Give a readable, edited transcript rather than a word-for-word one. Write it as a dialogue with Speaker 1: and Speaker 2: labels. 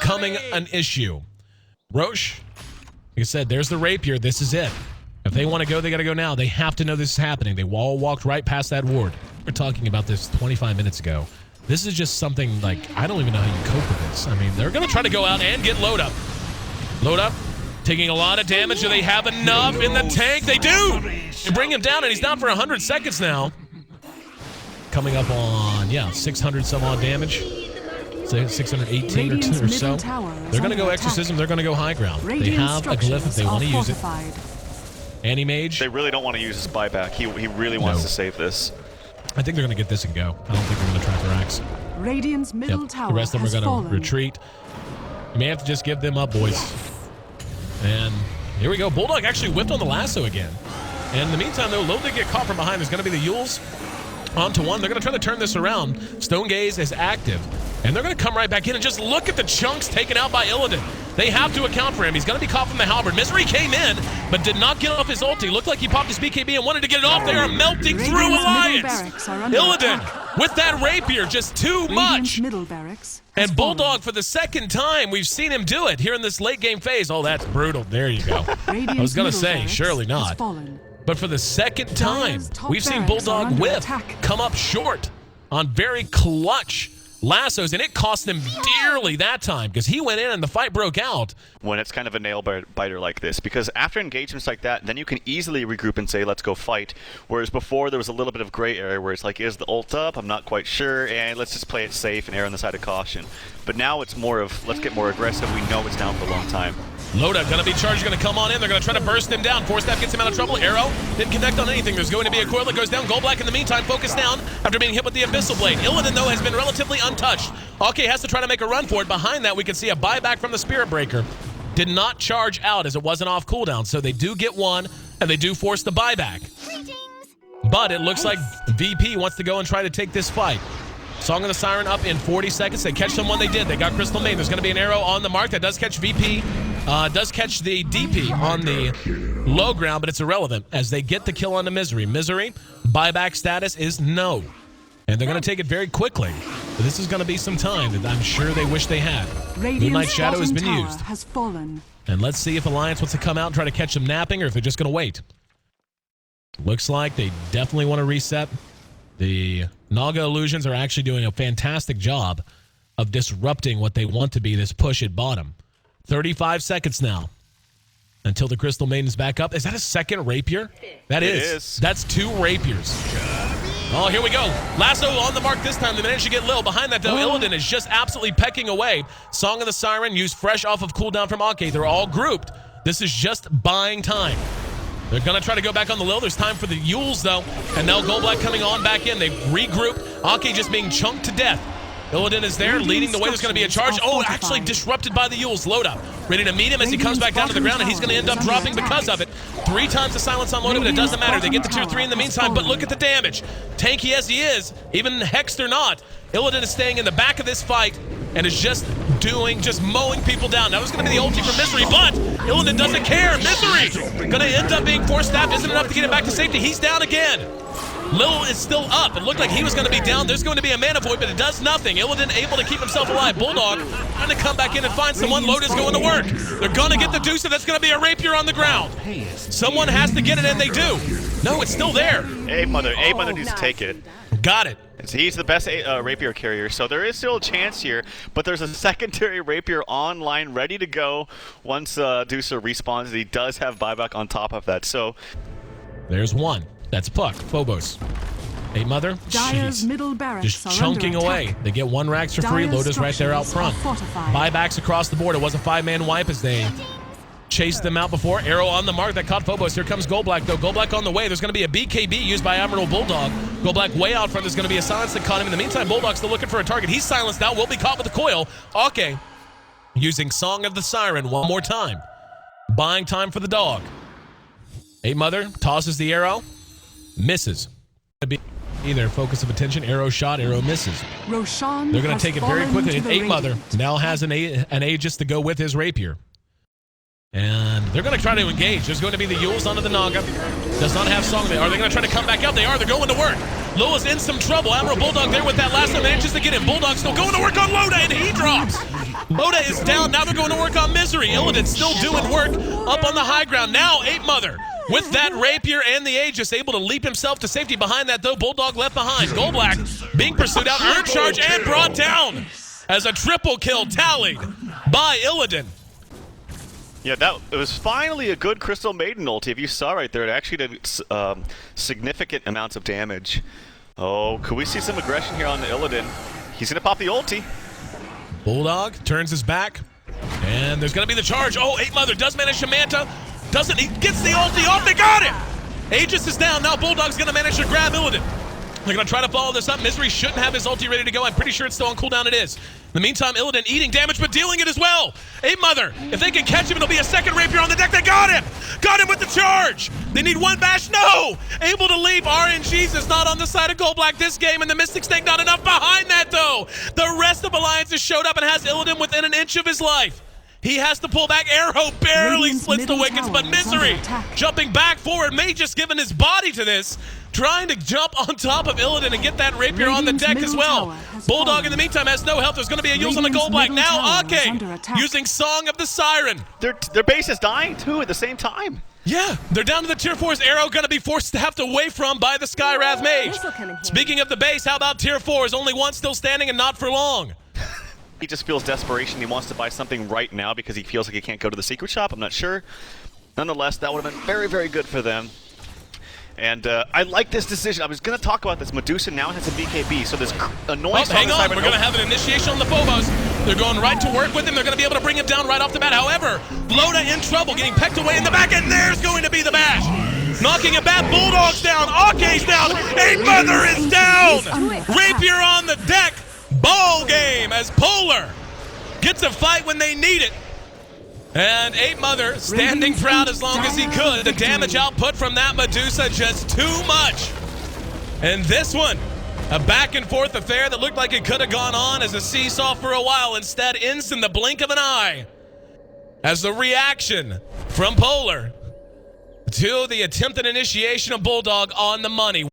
Speaker 1: becoming an issue. Roche, like I said, there's the Rapier. This is it. If they want to go, they got to go now. They have to know this is happening. They all walked right past that ward. We were talking about this 25 minutes ago. This is just something like, I don't even know how you cope with this. I mean, they're going to try to go out and get load up. Load up, taking a lot of damage. Do they have enough in the tank? They do! They bring him down, and he's down for 100 seconds now. Coming up on, 600 some odd damage. 618 or so. They're going to go Exorcism. They're going to go high ground. They have a glyph if they want to use it. Anti-mage.
Speaker 2: They really don't want to use his buyback. He really wants to save this.
Speaker 1: I think they're going to get this and go. I don't think they're going to try for Axe.
Speaker 3: Radiant's middle tower.
Speaker 1: The rest of them are going to retreat. You may have to just give them up, boys. And here we go. Bulldog actually whipped on the lasso again. And in the meantime, though, Low did get caught from behind. There's going to be the Yules onto one. They're going to try to turn this around. Stone Gaze is active. And they're going to come right back in and just look at the chunks taken out by Illidan. They have to account for him. He's going to be caught from the halberd. Misery came in, but did not get off his ulti. Looked like he popped his BKB and wanted to get it off. They are melting through Alliance. Illidan with that Rapier, just too much. And Bulldog, for the second time, we've seen him do it here in this late game phase. Oh, that's brutal. There you go. I was going to say, surely not. But for the second time, we've seen Bulldog whiff come up short on very clutch lassos, and it cost him dearly that time because he went in and the fight broke out.
Speaker 2: When it's kind of a nail biter like this, because after engagements like that, then you can easily regroup and say, let's go fight. Whereas before, there was a little bit of gray area where it's like, is the ult up? I'm not quite sure, and let's just play it safe and err on the side of caution. But now it's more of, let's get more aggressive. We know it's down for a long time.
Speaker 1: Loda gonna be charged, gonna come on in. They're gonna try to burst him down. Force Staff gets him out of trouble. Arrow didn't connect on anything. There's going to be a coil that goes down. Gold Black in the meantime, focused down after being hit with the Abyssal Blade. Illidan, though, has been relatively untouched. Okay, has to try to make a run for it. Behind that, we can see a buyback from the Spirit Breaker. Did not charge out as it wasn't off cooldown. So they do get one, and they do force the buyback. But it looks like VP wants to go and try to take this fight. Song of the Siren up in 40 seconds. They catch someone. They did. They got Crystal Maiden. There's going to be an arrow on the mark that does catch VP. Does catch the DP on the low ground, but it's irrelevant as they get the kill on the Misery. Misery, buyback status is no. And they're going to take it very quickly. But this is going to be some time that I'm sure they wish they had. Moonlight Shadow has been used. And let's see if Alliance wants to come out and try to catch them napping or if they're just going to wait. Looks like they definitely want to reset. The Naga Illusions are actually doing a fantastic job of disrupting what they want to be this push at bottom. 35 seconds now until the Crystal Maiden's back up. Is that a second Rapier? That is. That's two Rapiers. Oh, here we go. Lasso on the mark this time. They managed to get Lil. Behind that, though, Illidan is just absolutely pecking away. Song of the Siren used fresh off of cooldown from Ake. They're all grouped. This is just buying time. They're going to try to go back on the Lil. There's time for the Yules, though. And now Gold Black coming on back in. They regroup. Ake just being chunked to death. Illidan is there, leading the way. There's going to be a charge. Oh, actually disrupted by the Yules. Load up. Ready to meet him as he comes back down to the ground, and he's going to end up dropping because of it. 3 times the silence on Loda, but it doesn't matter. They get the 2-3 in the meantime, but look at the damage. Tanky as he is, even hexed or not, Illidan is staying in the back of this fight and is just mowing people down. Now there's going to be the ulti for Misery, but Illidan doesn't care. Misery going to end up being force staffed. Isn't enough to get him back to safety. He's down again. Lil is still up. It looked like he was going to be down. There's going to be a mana void, but it does nothing. Illidan able to keep himself alive. Bulldog trying to come back in and find someone. Loda's going to work. They're going to get the Medusa. That's going to be a Rapier on the ground. Someone has to get it, and they do. No, it's still there.
Speaker 2: A Mother needs to take it.
Speaker 1: Got it.
Speaker 2: He's the best Rapier carrier, so there is still a chance here, but there's a secondary Rapier online ready to go once Medusa respawns. He does have buyback on top of that, so...
Speaker 1: There's one. That's Puck, Phobos. Hey, Mother.
Speaker 3: Dyer's middle barracks
Speaker 1: just chunking away. They get 1 Rax for free. Loda's right there out front. Buybacks across the board. It was a 5-man wipe as they chased them out before. Arrow on the mark that caught Phobos. Here comes Gold Black, though. Gold Black on the way. There's going to be a BKB used by Admiral Bulldog. Gold Black way out front. There's going to be a silence that caught him. In the meantime, Bulldog's still looking for a target. He's silenced now. Will be caught with the coil. Okay. Using Song of the Siren one more time. Buying time for the dog. Hey, Mother tosses the arrow. Misses. Either focus of attention, arrow shot, arrow misses. They're going to take it very quickly. 8 Mother now has an Aegis to go with his Rapier. And they're going to try to engage. There's going to be the Yules onto the Naga. Does not have Song. Are they going to try to come back out? They are. They're going to work. Lula's in some trouble. Admiral Bulldog there with that last one. Manages to get him. Bulldog still going to work on Loda, and he drops. Loda is down. Now they're going to work on Misery. Illidan still doing work up on the high ground. Now 8 Mother with that Rapier and the Aegis able to leap himself to safety behind that, though. Bulldog left behind. Golblack being pursued out. Earn charge and brought down as a triple kill tallied by Illidan.
Speaker 2: Yeah, it was finally a good Crystal Maiden ulti. If you saw right there, it actually did significant amounts of damage. Oh, could we see some aggression here on the Illidan? He's going to pop the ulti.
Speaker 1: Bulldog turns his back, and there's going to be the charge. Oh, 8 Mother does manage to Manta. Doesn't he? Gets the ulti off. They got him! Aegis is down. Now Bulldog's going to manage to grab Illidan. They're going to try to follow this up. Misery shouldn't have his ulti ready to go. I'm pretty sure it's still on cooldown. It is. In the meantime, Illidan eating damage, but dealing it as well. 8 Mother, if they can catch him, it'll be a second Rapier on the deck. They got him! Got him with the charge! They need one bash. No! Able to leap. RNG's is not on the side of Golblack this game, and the Mystic Snake not enough behind that, though. The rest of Alliance has showed up and has Illidan within an inch of his life. He has to pull back. Arrow barely splits the wickets, but Misery jumping back forward. May just given his body to this, trying to jump on top of Illidan and get that Rapier on the deck as well. Bulldog in the meantime has no health. There's going to be a use on the Golblack. Now Ake using Song of the Siren.
Speaker 2: Their base is dying too at the same time.
Speaker 1: Yeah, they're down to the tier 4's Arrow, going to be forced to have to away from by the Skywrath Mage. Speaking of the base, how about tier 4's? Only one still standing and not for long.
Speaker 2: He just feels desperation. He wants to buy something right now because he feels like he can't go to the secret shop. I'm not sure. Nonetheless, that would have been very, very good for them. And I like this decision. I was going to talk about this. Medusa now has a BKB, so this annoying
Speaker 1: hang on, we're going to have an initiation on the Phobos. They're going right to work with him. They're going to be able to bring him down right off the bat. However, Loda in trouble, getting pecked away in the back, and there's going to be the bash. Knocking him back. Bulldog's down. Ake's down. 8 Mother is down. Rapier on the deck. Ball game as Polar gets a fight when they need it. And 8 Mother standing proud as long as he could. The damage output from that Medusa just too much. And this one, a back and forth affair that looked like it could have gone on as a seesaw for a while, instead ends in the blink of an eye. As the reaction from Polar to the attempted initiation of Bulldog on the money.